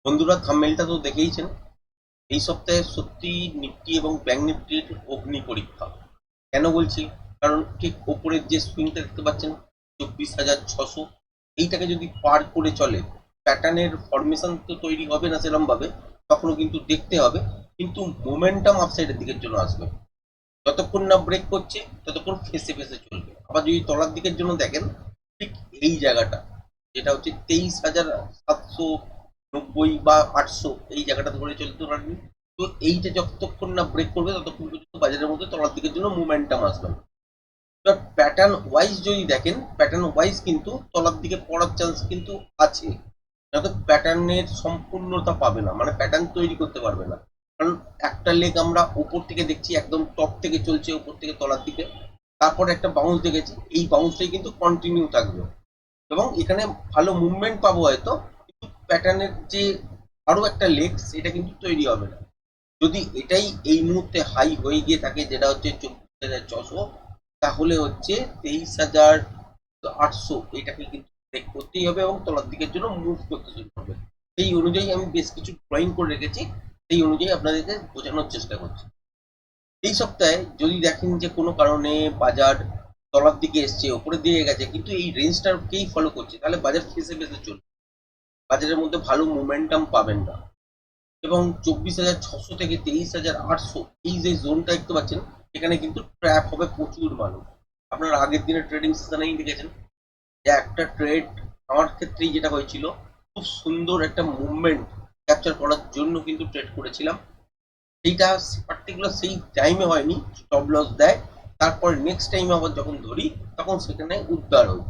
বন্ধুরা, থাম্বনেলটা তো দেখেইছেন। এই সপ্তাহে সত্যি নিফটি এবং ব্যাংক নিফটির অগ্নি পরীক্ষা। কেন বলছি? কারণ ঠিক ওপরের যে সুইংটা দেখতে পাচ্ছেন, 24,600, এইটাকে যদি পার করে চলে, প্যাটার্নের ফরমেশন তো তৈরি হবে না সেরকম ভাবে, তখনও কিন্তু দেখতে হবে। কিন্তু মোমেন্টাম আপসাইডের দিকের জন্য আসবে। যতক্ষণ না ব্রেক করছে ততক্ষণ ফেসে ফেসে চলবে। আবার যদি তলার দিকের জন্য দেখেন, ঠিক এই জায়গাটা যেটা হচ্ছে 23,790 বা 800, এই জায়গাটা ধরে চলতে পারবেন। তো এইটা যতক্ষণ না ব্রেক করবে ততক্ষণ পর্যন্ত বাজারের মধ্যে তলার দিকের জন্য মোমেন্টাম আসবে না। এবার প্যাটার্ন ওয়াইজ যদি দেখেন, প্যাটার্ন ওয়াইজ কিন্তু তলার দিকে পড়ার চান্স কিন্তু আছে। যাতে প্যাটার্নের সম্পূর্ণতা পাবে না, মানে প্যাটার্ন তৈরি করতে পারবে না। কারণ একটা লেগ আমরা উপর থেকে দেখছি, একদম টপ থেকে চলছে উপর থেকে তলার দিকে, তারপরে একটা বাউন্স দেখেছি, এই বাউন্সটাই কিন্তু কন্টিনিউ থাকবে এবং এখানে ভালো মুভমেন্ট পাবো হয়তো, কিন্তু প্যাটার্নের যে আরো একটা লেগ সেটা কিন্তু তৈরি হবে না। যদি এটাই এই মুহূর্তে হাই হয়ে গিয়ে থাকে, যেটা হচ্ছে 24,600, তাহলে হচ্ছে 23,800, এটাকে কিন্তু ব্রেক করতেই হবে এবং তলার দিকের জন্য মুভ করতে শুরু করবে। সেই অনুযায়ী আমি বেশ কিছু ড্রয়িং করে রেখেছি, সেই অনুযায়ী আপনাদেরকে বোঝানোর চেষ্টা করছি। এই সপ্তাহে যদি দেখেন যে কোনো কারণে বাজার তলার দিকে এসছে, ওপরের দিকে গেছে, কিন্তু এই রেঞ্জটাকেই ফলো করছে, তাহলে বাজার ফেসে ফেসে চলবে, বাজারের মধ্যে ভালো মোমেন্টাম পাবেন না। এবং 24,600 থেকে 23,800, এই যে জোনটা দেখতে পাচ্ছেন, এখানে কিন্তু ট্র্যাপ হবে প্রচুর মানুষ। আপনারা আগের দিনের ট্রেডিং সেশনেই দেখেছেন যে একটা ট্রেড আমার ক্ষেত্রেই যেটা হয়েছিল, খুব সুন্দর একটা মুভমেন্ট ক্যাপচার করার জন্য কিন্তু ট্রেড করেছিলাম। সেইটা পার্টিকুলার সেই টাইমে হয়নি, স্টপ লস দেয়, তারপরে নেক্সট টাইম আবার যখন ধরি তখন সেখানে উদ্ধার হই।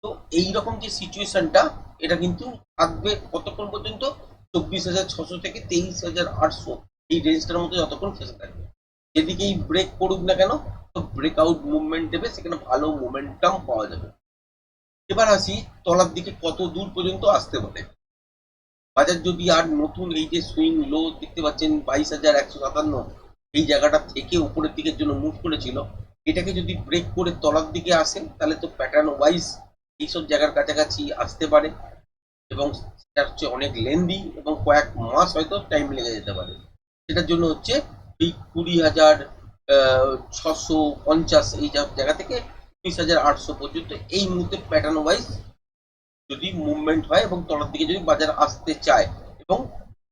তো এইরকম যে সিচুয়েশনটা, এটা কিন্তু থাকবে কতক্ষণ পর্যন্ত? 24,600 থেকে 23,800, এই রেঞ্জটার মধ্যে যতক্ষণ ফেসে থাকবে। যেদিকেই ব্রেক করুক না কেন, তো ব্রেকআউট মুভমেন্ট দেবে, সেখানে ভালো মোমেন্টাম পাওয়া যাবে। এবার আসি তলার দিকে কত দূর পর্যন্ত আসতে পারে। বাজার যদি আর নতুন এই যে সুইং লো দেখতে পাচ্ছেন 22,157, এই জায়গাটা থেকে উপরের দিকের জন্য মুভ করেছিল, এটাকে যদি ব্রেক করে তলার দিকে আসে, তাহলে তো প্যাটার্ন ওয়াইজ এইসব জায়গার কাছাকাছি আসতে পারে এবং সেটা হচ্ছে অনেক লেন্দি এবং কয়েক মাস হয়তো টাইম লেগে যেতে পারে। সেটার জন্য হচ্ছে এই 20,650, এই জায়গা থেকে 19,800 পর্যন্ত এই মুহূর্তে প্যাটার্ন ওয়াইজ যদি মুভমেন্ট হয় এবং তলার দিকে যদি বাজার আসতে চায়, এবং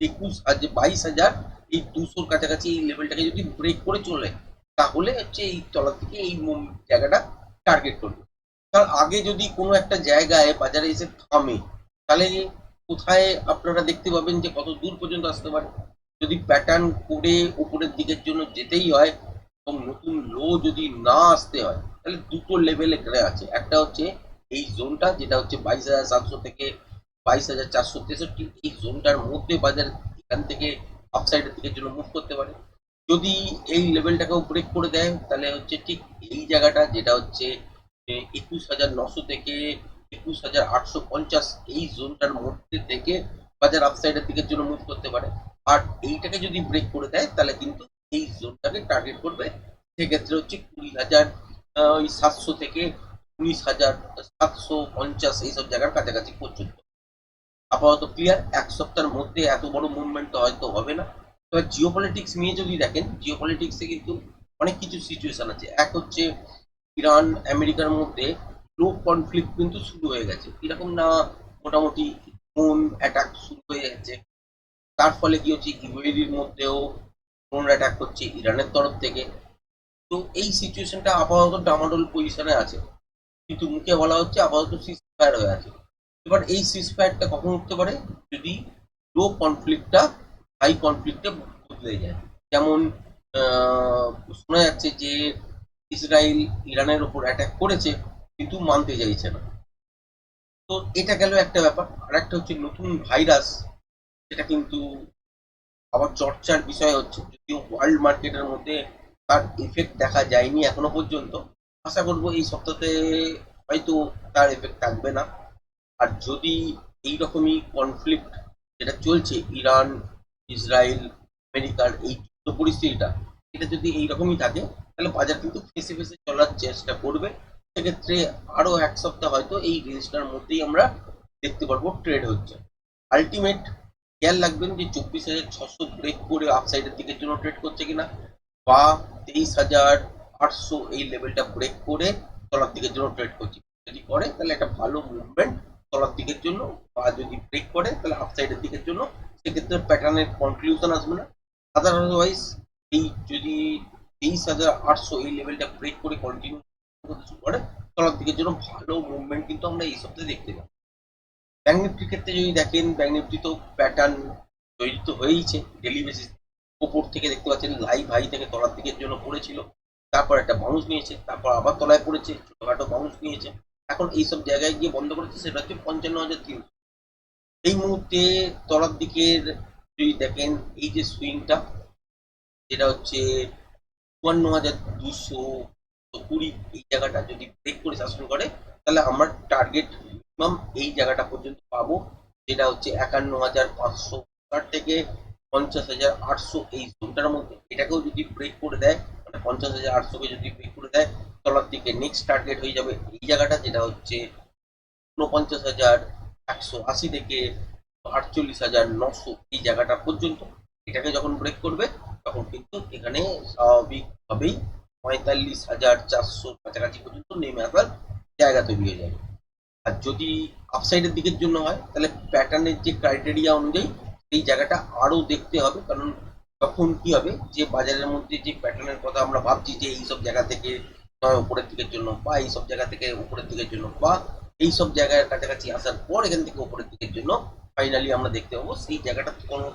22,000, এই 200-র কাছাকাছি এই লেভেলটাকে যদি ব্রেক করে চলে, তাহলে হচ্ছে এই তলার দিকে এই জায়গাটা টার্গেট করবে। তার আগে যদি কোনো একটা জায়গায় বাজারে এসে থামে, তাহলে কোথায় আপনারা দেখতে পাবেন যে কত দূর পর্যন্ত আসতে পারে। যদি প্যাটার্ন করে উপরের দিকের জন্য যেতেই হয় এবং নতুন লো যদি না আসতে হয়, তাহলে দুটো লেভেল এখানে আছে। একটা হচ্ছে এই জোনটা, যেটা হচ্ছে 22,700 থেকে 22,463, এই জোনটার মধ্যে বাজার এখান থেকে আপসাইডের দিকের জন্য মুভ করতে পারে। যদি এই লেভেলটাকেও ব্রেক করে দেয়, তাহলে হচ্ছে ঠিক এই জায়গাটা, যেটা হচ্ছে 21,900 থেকে 21,850, এই জোনটার মধ্যে থেকে বাজার আপসাইডের দিকের জন্য মুভ করতে পারে। আর এইটাকে যদি ব্রেক করে দেয়, তাহলে কিন্তু এই জোনটাকে টার্গেট করবে। সেক্ষেত্রে হচ্ছে 20,700 থেকে 19,750, এইসব জায়গার কাছাকাছি পর্যন্ত। আপাতত ক্লিয়ার, এক সপ্তাহের মধ্যে এত বড় মুভমেন্ট হয়তো হবে না। এবার জিও পলিটিক্স নিয়ে যদি দেখেন, জিও পলিটিক্সে কিন্তু অনেক কিছু সিচুয়েশন আছে। এক হচ্ছে ইরান আমেরিকার মধ্যে লো কনফ্লিক্ট কিন্তু শুরু হয়ে গেছে, এরকম না, মোটামুটি ড্রোন অ্যাটাক শুরু হয়ে গেছে। তার ফলে কি হচ্ছে, ইউএইর মধ্যেও ড্রোন অ্যাটাক হচ্ছে ইরানের তরফ থেকে। তো এই সিচুয়েশনটা আপাতত ডামাডোল পজিশনে আছে, কিন্তু মুখে বলা হচ্ছে আপাতত সিজ ফায়ার হয়ে আছে। এবার এই সিজ ফায়ারটা কখন উঠতে পারে? যদি লো কনফ্লিক্টটা হাই কনফ্লিক্টে বদলে যায়। যেমন আহ, শোনা যাচ্ছে যে ইসরায়েল ইরানের ওপর অ্যাটাক করেছে, কিন্তু মানতে চাইছে না। তো এটা গেল একটা ব্যাপার। আর একটা হচ্ছে নতুন ভাইরাস, যেটা কিন্তু আবার চর্চার বিষয় হচ্ছে, যদিও ওয়ার্ল্ড মার্কেটের মধ্যে তার এফেক্ট দেখা যায়নি এখনো পর্যন্ত। আশা করবো এই সপ্তাহে হয়তো তার এফেক্ট থাকবে না। আর যদি এইরকমই কনফ্লিক্ট যেটা চলছে, ইরান ইসরায়েল আমেরিকার এই যুদ্ধ পরিস্থিতিটা, এটা যদি এইরকমই থাকে, তাহলে বাজার কিন্তু ফেসে ফেসে চলার চেষ্টা করবে। সেক্ষেত্রে আরো এক সপ্তাহ হয়তো এই রেঞ্জটার মধ্যেই আমরা দেখতে পারবো ট্রেড হচ্ছে। আলটিমেট খেয়াল রাখবেন যে 24,600 ব্রেক করে আপসাইডের দিকের জন্য ট্রেড করছে কিনা, বা 23,800 এই লেভেলটা ব্রেক করে তলার দিকের জন্য ট্রেড করছে। যদি করে তাহলে একটা ভালো মুভমেন্ট তলার দিকের জন্য, বা যদি ব্রেক করে তাহলে আপসাইডের দিকের জন্য, সেক্ষেত্রে প্যাটার্নের কনক্লুশন আসবে না। আদারওয়াইজ এই যদি 23,800 এই লেভেলটা ব্রেক করে কন্টিনিউ করে তলার দিকের জন্য ভালো মুভমেন্ট কিন্তু আমরা এই সপ্তাহে দেখতে পাবো। ব্যাঙ্ক নিফটির ক্ষেত্রে যদি দেখেন, ব্যাঙ্ক নিফটি তো প্যাটার্ন তৈরি তো হয়েইছে ডেলি বেসিস। ওপর থেকে দেখতে পাচ্ছেন লাইভ হাই থেকে তলার দিকের জন্য পড়েছিল, তারপর একটা বাউন্স নিয়েছে, তারপর আবার তলায় পড়েছে, ছোটখাটো বাউন্স নিয়েছে, এখন এইসব জায়গায় গিয়ে বন্ধ করেছে, সেটা হচ্ছে 55,300। এই মুহূর্তে তলার দিকের যদি দেখেন এই যে সুইংটা, যেটা হচ্ছে 52,220, এই জায়গাটা যদি ব্রেক করে শাসন করে তাহলে আমার টার্গেট মিনিমাম এই জায়গাটা পর্যন্ত পাবো, যেটা হচ্ছে 51,500 থেকে 50,800 এই জোনটার মধ্যে। এটাকেও যদি ব্রেক করে দেয়, মানে 50,800 কে যদি ব্রেক করে দেয়, তলার দিকে নেক্সট টার্গেট হয়ে যাবে এই জায়গাটা, যেটা হচ্ছে 49,180 থেকে 48,900 এই জায়গাটা পর্যন্ত। এটাকে যখন ব্রেক করবে তখন কিন্তু এখানে স্বাভাবিকভাবেই 45,400 কাছাকাছি পর্যন্ত নেমে আসার জায়গা তৈরি হয়ে যাবে। আর যদি আপসাইডের দিকের জন্য হয় তাহলে প্যাটার্নের যে ক্রাইটেরিয়া অনুযায়ী এই জায়গাটা আরো দেখতে হবে, কারণ তখন কি হবে যে বাজারের মধ্যে যে প্যাটার্নের কথা আমরা ভাবছি যে এইসব জায়গা থেকে নয় উপরের দিকের জন্য, বা এইসব জায়গা থেকে উপরের দিকের জন্য, বা এইসব জায়গার কাছাকাছি আসার পর এখান থেকে উপরের দিকের জন্য ফাইনালি আমরা দেখতে পাবো, সেই জায়গাটা কোনো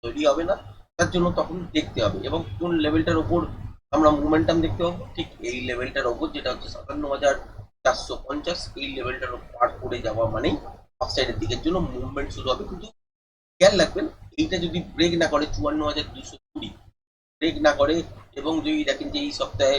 তৈরি হবে না। তার জন্য তখন দেখতে হবে এবং কোন লেভেলটার উপর আমরা মোমেন্টাম দেখতে পাবো, ঠিক এই লেভেলটার উপর, যেটা হচ্ছে 57,450, এই লেভেলটার পার করে যাওয়া মানেই আপসাইডের দিকের জন্য মুভমেন্ট শুরু হবে। কিন্তু খেয়াল রাখবেন এইটা যদি ব্রেক না করে 54,220 ব্রেক না করে, এবং যদি দেখেন যে এই সপ্তাহে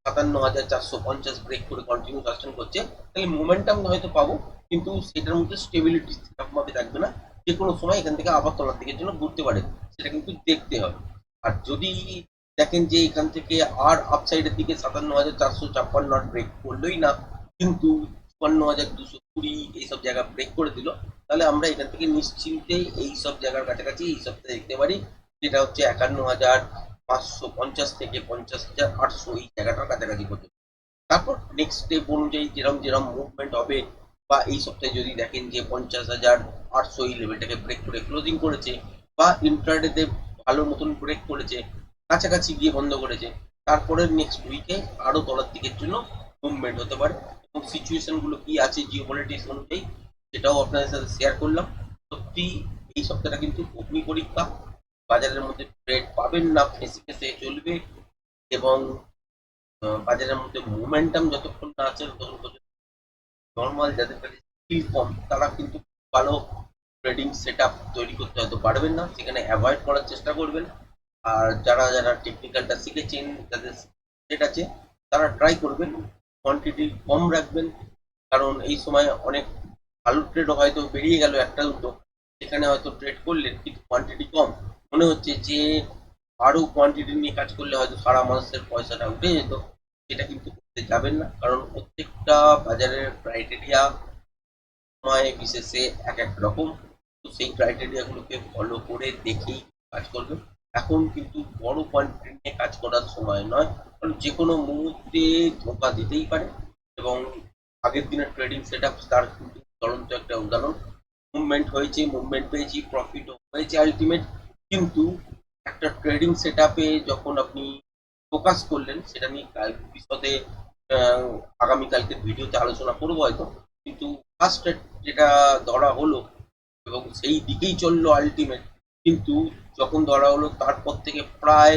57,450 ব্রেক করে কন্টিনিউ সাস্টেন করছে, তাহলে মোমেন্টাম হয়তো পাবো, কিন্তু সেটার মধ্যে স্টেবিলিটি সেরকমভাবে থাকবে না, যে কোনো সময় এখান থেকে আবার তলার দিকের জন্য ঘুরতে পারে, সেটা কিন্তু দেখতে হবে। আর যদি দেখেন যে এখান থেকে আর আপসাইডের দিকে 57,456 ব্রেক করলোই না, কিন্তু 54,220 এইসব জায়গা ব্রেক করে দিল, তাহলে আমরা এখান থেকে নিশ্চিন্তে এই সব জায়গার কাছাকাছি এই সপ্তাহে দেখতে পারি, যেটা হচ্ছে 51,550 থেকে 50,800 এই জায়গাটার কাছাকাছি পর্যন্ত। তারপর নেক্সট স্টেপ অনুযায়ী যেরকম যেরকম মুভমেন্ট হবে, বা এই সপ্তাহে যদি দেখেন যে 50,800 এই লেভেলটাকে ব্রেক করে ক্লোজিং করেছে, বা ইন্ট্রাডেতে ভালো মতন ব্রেক করেছে, কাছাকাছি গিয়ে বন্ধ করেছে, তারপরে নেক্সট উইকে আরো তলার দিকের জন্য মুভমেন্ট হতে পারে। এবং সিচুয়েশন গুলো কি আছে জিওপলিটিক্স অনুযায়ী সেটাও আপনাদের সাথে শেয়ার করলাম। সত্যি এই সপ্তাহটা কিন্তু অগ্নি পরীক্ষা, বাজারের মধ্যে ট্রেড পাবেন না, ফেসে ফেসে চলবে, এবং বাজারের মধ্যে মোমেন্টাম যতক্ষণ না আছে ততক্ষণ পর্যন্ত নর্মাল যাদের কাছে স্কিল কম তারা কিন্তু ভালো ট্রেডিং সেট আপ তৈরি করতে হয়তো পারবেন না, সেখানে অ্যাভয়েড করার চেষ্টা করবেন। আর যারা যারা টেকনিক্যালটা শিখেছেন, যাদের সেট আছে, তারা ট্রাই করবেন কোয়ান্টিটি কম রাখবেন, কারণ এই সময় অনেক ভালো ট্রেডও হয়তো বেরিয়ে গেল একটা দুটো, সেখানে হয়তো ট্রেড করলেন কিন্তু কোয়ান্টিটি কম, মনে হচ্ছে যে আরো কোয়ান্টিটি নিয়ে কাজ করলে হয়তো সারা মাসের পয়সাটা উঠে যেত, সেটা কিন্তু করতে যাবেন না, কারণ প্রত্যেকটা বাজারের ক্রাইটেরিয়া সময় বিশেষে এক এক রকম। তো সেই ক্রাইটেরিয়া গুলোকে ফলো করে দেখেই কাজ করবেন। এখন কিন্তু বড় কোয়ান্টিটি নিয়ে কাজ করার সময় নয়, কারণ যে কোনো মুহূর্তে ধোকা দিতেই পারে, এবং আগের দিনের ট্রেডিং সেট আপ তার কিন্তু জ্বলন্ত একটা উদাহরণ। মুভমেন্ট হয়েছে, মুভমেন্ট পেয়েছি, প্রফিটও হয়েছে আলটিমেট, কিন্তু একটা ট্রেডিং সেট আপে যখন আপনি ফোকাস করলেন, সেটা নিয়ে বিশদে আগামীকালকের ভিডিওতে আলোচনা করবো হয়তো, কিন্তু ফার্স্ট যেটা ধরা হলো এবং সেই দিকেই চললো আলটিমেট, কিন্তু যখন ধরা হলো তারপর থেকে প্রায়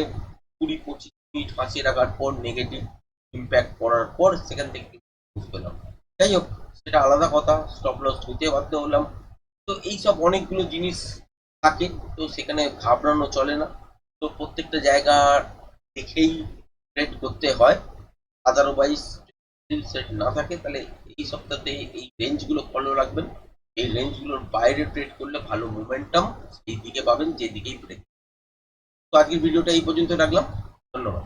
20-25 মিনিট ফাঁসিয়ে রাখার পর নেগেটিভ ইম্প্যাক্ট পড়ার পর সেখান থেকে বুঝতে পেলাম। যাই হোক, সেটা আলাদা কথা, স্টপ লস নিতে বাধ্য হলাম। তো এইসব অনেকগুলো জিনিস থাকে, তো সেখানে ঘাবড়ানো চলে না, তো প্রত্যেকটা জায়গা দেখেই ট্রেড করতে হয়। আদারওয়াইজ যদি সেট না থাকে তাহলে এই সপ্তাহে এই রেঞ্জগুলো ফলো রাখবেন, এই রেঞ্জগুলোর বাইরে ট্রেড করলে ভালো মোমেন্টাম সেই দিকে পাবেন যেদিকেই ব্রেক। তো আজকের ভিডিওটা এই পর্যন্ত রাখলাম, ধন্যবাদ।